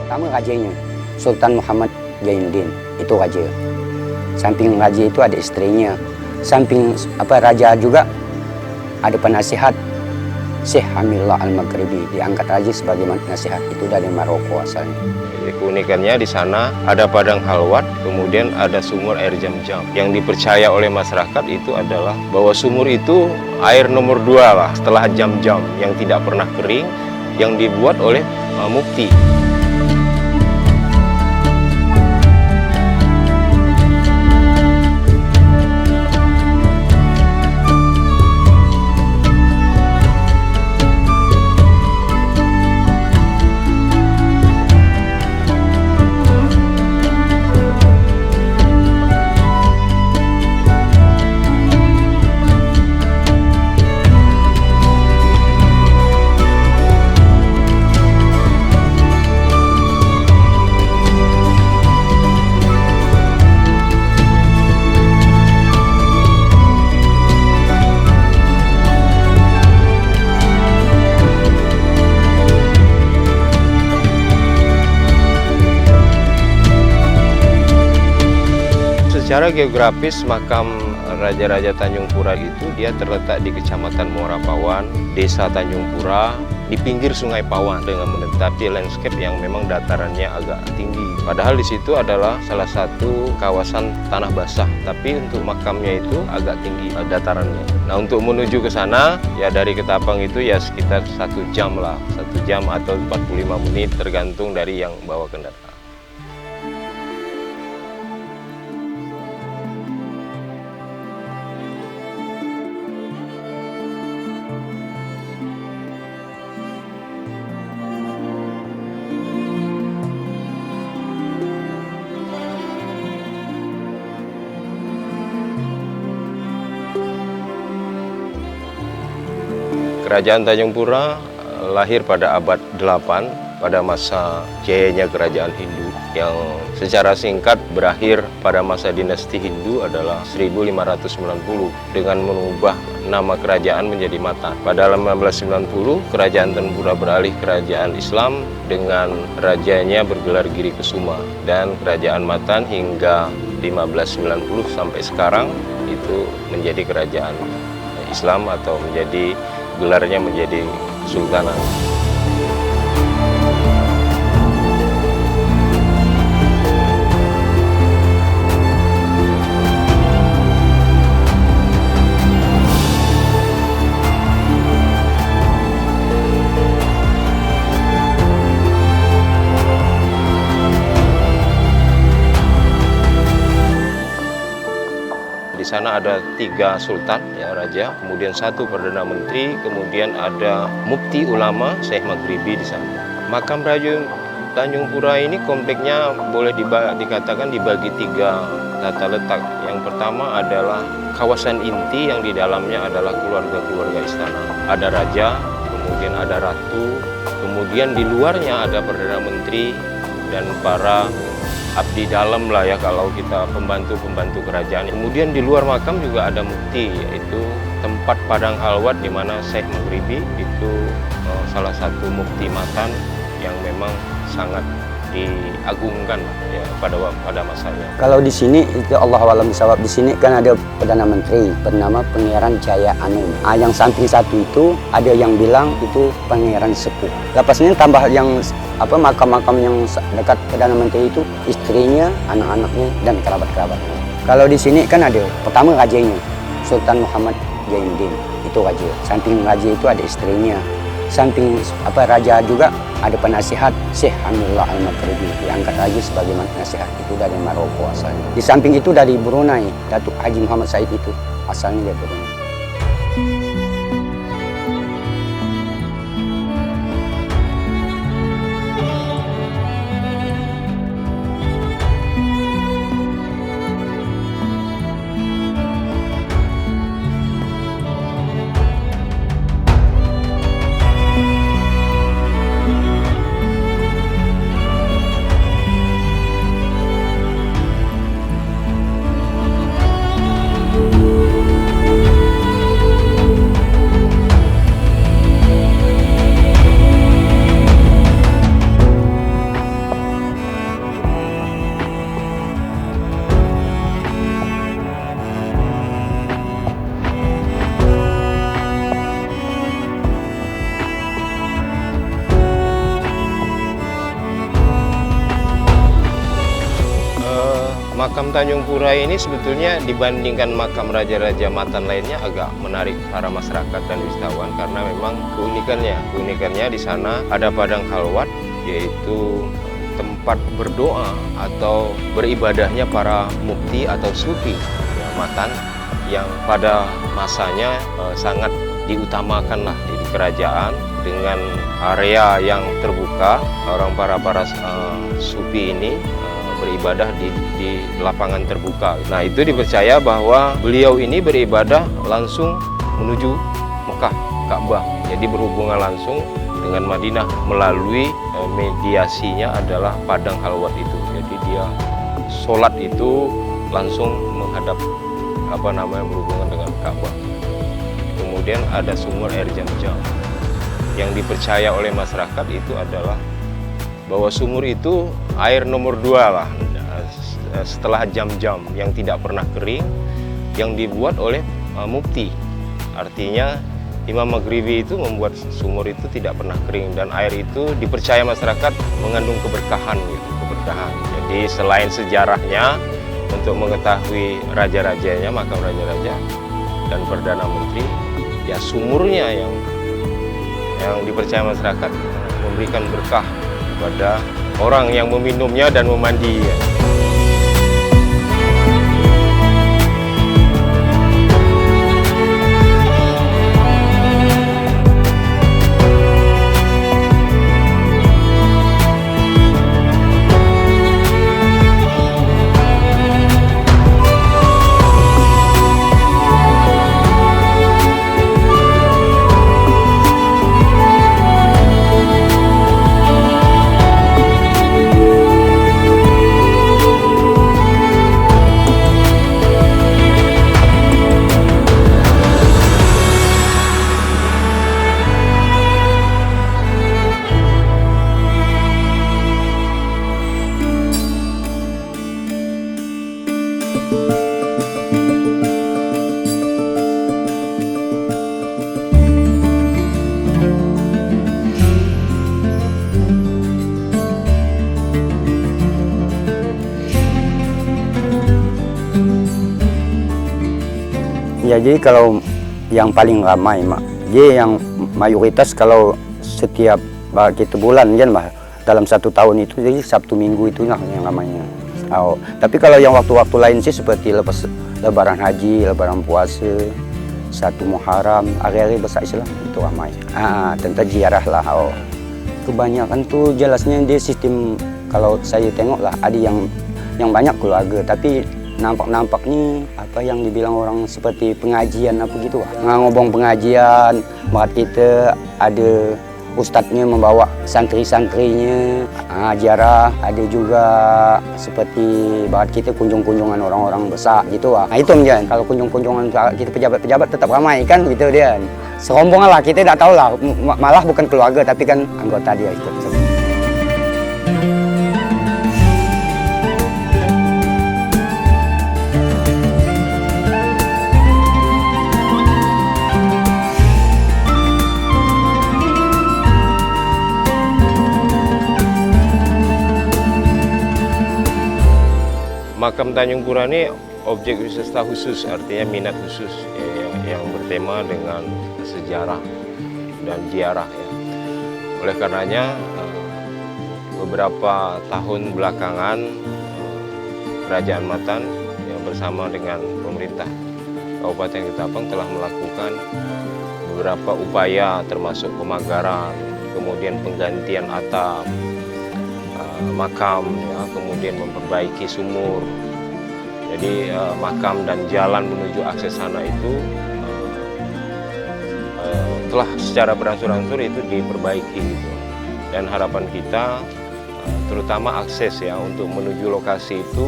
Pertama rajanya, Sultan Muhammad Zainuddin, itu raja. Samping raja itu ada istrinya. Samping raja juga ada penasihat, Syekh Hamilullah Al-Maghribi, diangkat raja sebagai penasihat, itu dari Maroko asalnya. Keunikannya di sana ada padang halwat, kemudian ada sumur air jam-jam. Yang dipercaya oleh masyarakat itu adalah bahwa sumur itu air nomor 2 lah setelah jam-jam yang tidak pernah kering, yang dibuat oleh mufti. Secara geografis, makam Raja-Raja Tanjung Pura itu dia terletak di Kecamatan Muara Pawan, Desa Tanjung Pura, di pinggir Sungai Pawan dengan menetapi landscape yang memang datarannya agak tinggi. Padahal di situ adalah salah satu kawasan tanah basah, tapi untuk makamnya itu agak tinggi datarannya. Nah, untuk menuju ke sana, ya dari Ketapang itu ya sekitar 1 jam lah, 1 jam atau 45 menit tergantung dari yang bawa kendaraan. Kerajaan Tanjung Pura lahir pada abad 8 pada masa jayanya kerajaan Hindu yang secara singkat berakhir pada masa dinasti Hindu adalah 1590 dengan mengubah nama kerajaan menjadi Matan. Pada 1590 kerajaan Tanjung Pura beralih kerajaan Islam dengan rajanya bergelar Giri Kusuma, dan kerajaan Matan hingga 1590 sampai sekarang itu menjadi kerajaan Islam atau menjadi gelarnya menjadi Kesultanan. Di sana ada 3 sultan, ya raja, kemudian 1 perdana menteri, kemudian ada mufti ulama Syekh Maghribi di sana. Makam Raja Tanjung Pura ini kompleksnya boleh dikatakan dibagi 3 tata letak. Yang pertama adalah kawasan inti yang di dalamnya adalah keluarga-keluarga istana. Ada raja, kemudian ada ratu, kemudian di luarnya ada perdana menteri dan para abdi dalam lah ya kalau kita pembantu-pembantu kerajaan. Kemudian di luar makam juga ada mufti, yaitu tempat padang halwat di mana Syekh Maghribi itu salah satu mufti Matan yang memang sangat diagungkan ya pada masanya. Kalau di sini itu Allahualam bisawab, di sini kan ada perdana menteri bernama Pangeran Jaya Anum. Yang samping satu itu ada yang bilang itu Pangeran Sepuh. Lepas ini tambah yang makam-makam yang dekat perdana menteri itu istrinya, anak-anaknya dan kerabat-kerabatnya. Kalau di sini kan ada pertama rajanya, Sultan Muhammad Zainuddin, itu raja. Samping raja itu ada istrinya. Samping raja juga ada penasihat, Syekh Hamilullah Al-Maghribi, diangkat raja sebagai penasihat, itu dari Maroko asalnya. Di samping itu dari Brunei, Datuk Haji Muhammad Said itu asalnya dari Brunei. Makam Tanjung Pura ini sebetulnya dibandingkan makam raja-raja Matan lainnya agak menarik para masyarakat dan wisatawan karena memang keunikannya di sana ada padang khalwat, yaitu tempat berdoa atau beribadahnya para mufti atau sufi ya, Matan yang pada masanya sangat diutamakan lah di kerajaan dengan area yang terbuka. Para sufi ini beribadah di lapangan terbuka. Nah, itu dipercaya bahwa beliau ini beribadah langsung menuju Mekah, Ka'bah. Jadi berhubungan langsung dengan Madinah melalui mediasinya adalah padang khalwat itu. Jadi dia sholat itu langsung menghadap berhubungan dengan Ka'bah. Kemudian ada sumur air Jam-Jam yang dipercaya oleh masyarakat itu adalah bahwa sumur itu air nomor 2 lah setelah Jam-Jam yang tidak pernah kering, yang dibuat oleh mufti. Artinya Imam Maghribi itu membuat sumur itu tidak pernah kering dan air itu dipercaya masyarakat mengandung keberkahan gitu, keberkahan. Jadi selain sejarahnya untuk mengetahui raja-rajanya, makam raja-raja dan perdana menteri, ya sumurnya yang dipercaya masyarakat memberikan berkah kepada orang yang meminumnya dan memandi. Ya, jadi kalau yang paling ramai, jadi yang mayoritas kalau setiap kita bulan kan, dalam 1 tahun itu jadi Sabtu Minggu itu yang ramainya. Tapi kalau yang waktu-waktu lain sih seperti lepas Lebaran Haji, Lebaran Puasa, 1 Muharram, hari-hari besar Islam itu ramai. Tentang ziarah lah. Kebanyakan tuh jelasnya dia sistem, kalau saya tengok lah ada yang banyak keluarga, tapi nampak nih apa yang dibilang orang seperti pengajian apa gitu ngomong pengajian, buat kita ada ustadznya membawa santri-santrinya ziarah, ada juga seperti bahat kita kunjung-kunjungan orang-orang besar gitu Nah itu menjadi kalau kunjung-kunjungan kita pejabat-pejabat tetap ramai kan gitu dia. Serombongan lah, kita tidak tahu lah, malah bukan keluarga tapi kan anggota dia ikut. Makam Tanjung Pura ini objek wisata khusus, artinya minat khusus yang bertema dengan sejarah dan ziarah. Oleh karenanya beberapa tahun belakangan Kerajaan Matan bersama dengan pemerintah Kabupaten Ketapang telah melakukan beberapa upaya termasuk pemagaran, kemudian penggantian atap makam, kemudian memperbaiki sumur. Jadi makam dan jalan menuju akses sana itu telah secara berangsur-angsur itu diperbaiki gitu. Dan harapan kita terutama akses untuk menuju lokasi itu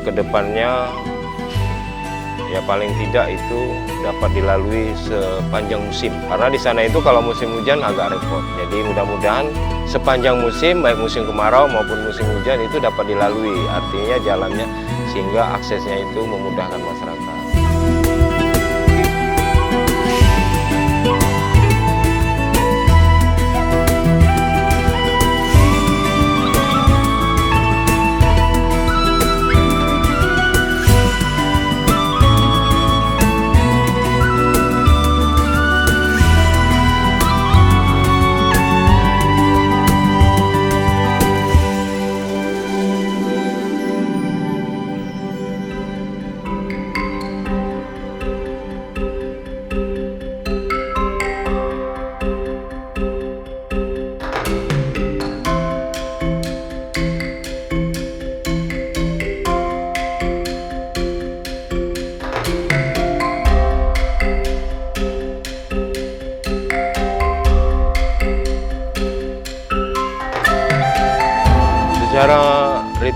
ke depannya ya paling tidak itu dapat dilalui sepanjang musim. Karena di sana itu kalau musim hujan agak repot. Jadi mudah-mudahan sepanjang musim, baik musim kemarau maupun musim hujan itu dapat dilalui. Artinya jalannya sehingga aksesnya itu memudahkan masyarakat.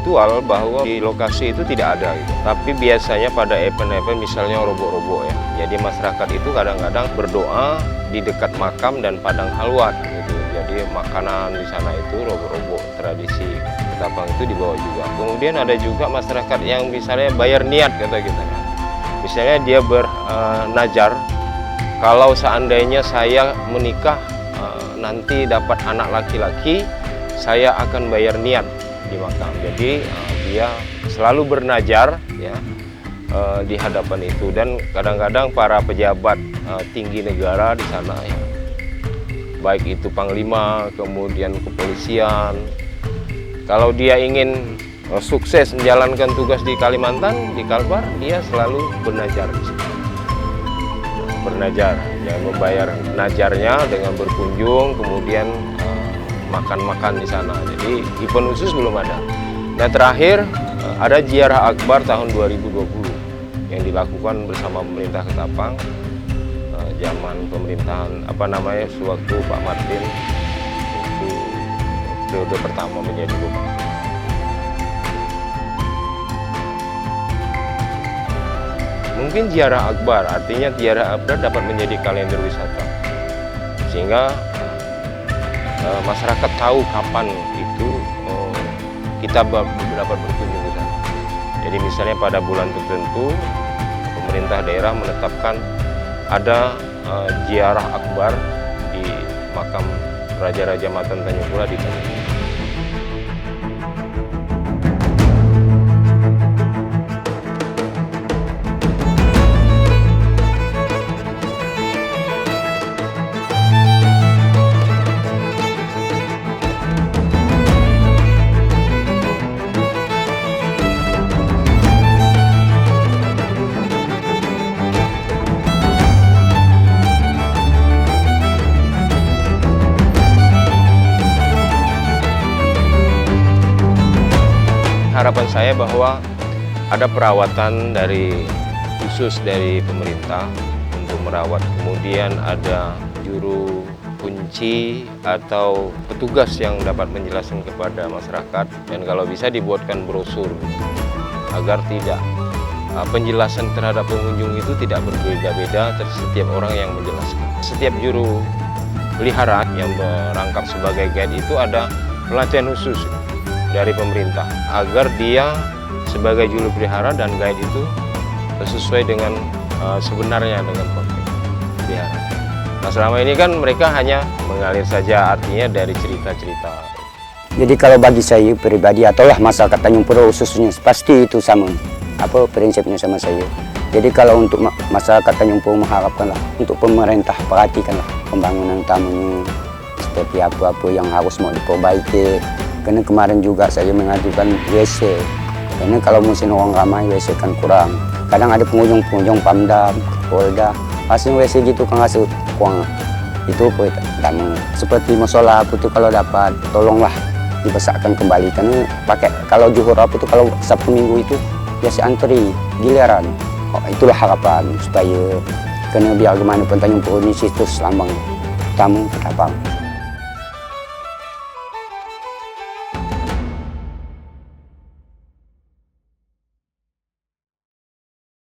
faktual bahwa di lokasi itu tidak ada gitu. Tapi biasanya pada event-event misalnya robo-robo ya. Jadi masyarakat itu kadang-kadang berdoa di dekat makam dan padang halwat gitu. Jadi makanan di sana itu robo-robo, tradisi Ketapang itu dibawa juga. Kemudian ada juga masyarakat yang misalnya bayar niat kata kita kan. Misalnya dia bernajar, kalau seandainya saya menikah nanti dapat anak laki-laki, saya akan bayar niat di makam. Jadi dia selalu bernajar ya di hadapan itu, dan kadang-kadang para pejabat tinggi negara di sana ya, baik itu panglima, kemudian kepolisian, kalau dia ingin sukses menjalankan tugas di Kalimantan, di Kalbar, dia selalu bernajar di situ. Bernajar, ya, membayar najarnya dengan berkunjung, kemudian makan-makan di sana. Jadi event khusus belum ada. Dan terakhir ada ziarah akbar tahun 2020 yang dilakukan bersama pemerintah Ketapang, zaman pemerintahan sewaktu Pak Martin itu periode pertama menjadi bupati. Mungkin ziarah akbar, artinya ziarah akbar dapat menjadi kalender wisata, sehingga masyarakat tahu kapan itu kita dapat berkunjung ke sana. Jadi misalnya pada bulan tertentu pemerintah daerah menetapkan ada ziarah akbar di makam Raja-Raja Matan Tanjung Pura di Tanjung Pura. Harapan saya bahwa ada perawatan khusus dari pemerintah untuk merawat. Kemudian ada juru kunci atau petugas yang dapat menjelaskan kepada masyarakat. Dan kalau bisa dibuatkan brosur agar tidak penjelasan terhadap pengunjung itu tidak berbeda-beda setiap orang yang menjelaskan. Setiap juru pelihara yang berangkap sebagai guide itu ada pelatihan khusus dari pemerintah agar dia sebagai juru pelihara dan guide itu sesuai dengan sebenarnya dengan konteks pelihara. Nah, selama ini kan mereka hanya mengalir saja, artinya dari cerita-cerita. Jadi kalau bagi saya pribadi ataulah masyarakat Tanjung Pura khususnya pasti itu sama prinsipnya sama saya. Jadi kalau untuk masyarakat Tanjung Pura mengharapkanlah untuk pemerintah perhatikanlah pembangunan tamunya seperti apa yang harus mau diperbaiki. Karena kemarin juga saya mengajukan WC, karena kalau musim orang ramai WC kan kurang. Kadang ada pengunjung Pamdam, Polda, hasil WC gitu kan hasil kurang. Itu dan seperti masalah apa itu kalau dapat tolonglah dibesarkan kembali, karena pakai kalau juhur apa itu kalau Sabtu Minggu itu biasa antri giliran. Itulah harapan supaya karena biar gimana pun Tanjung Pura ini situs lambang tamu Ketapang.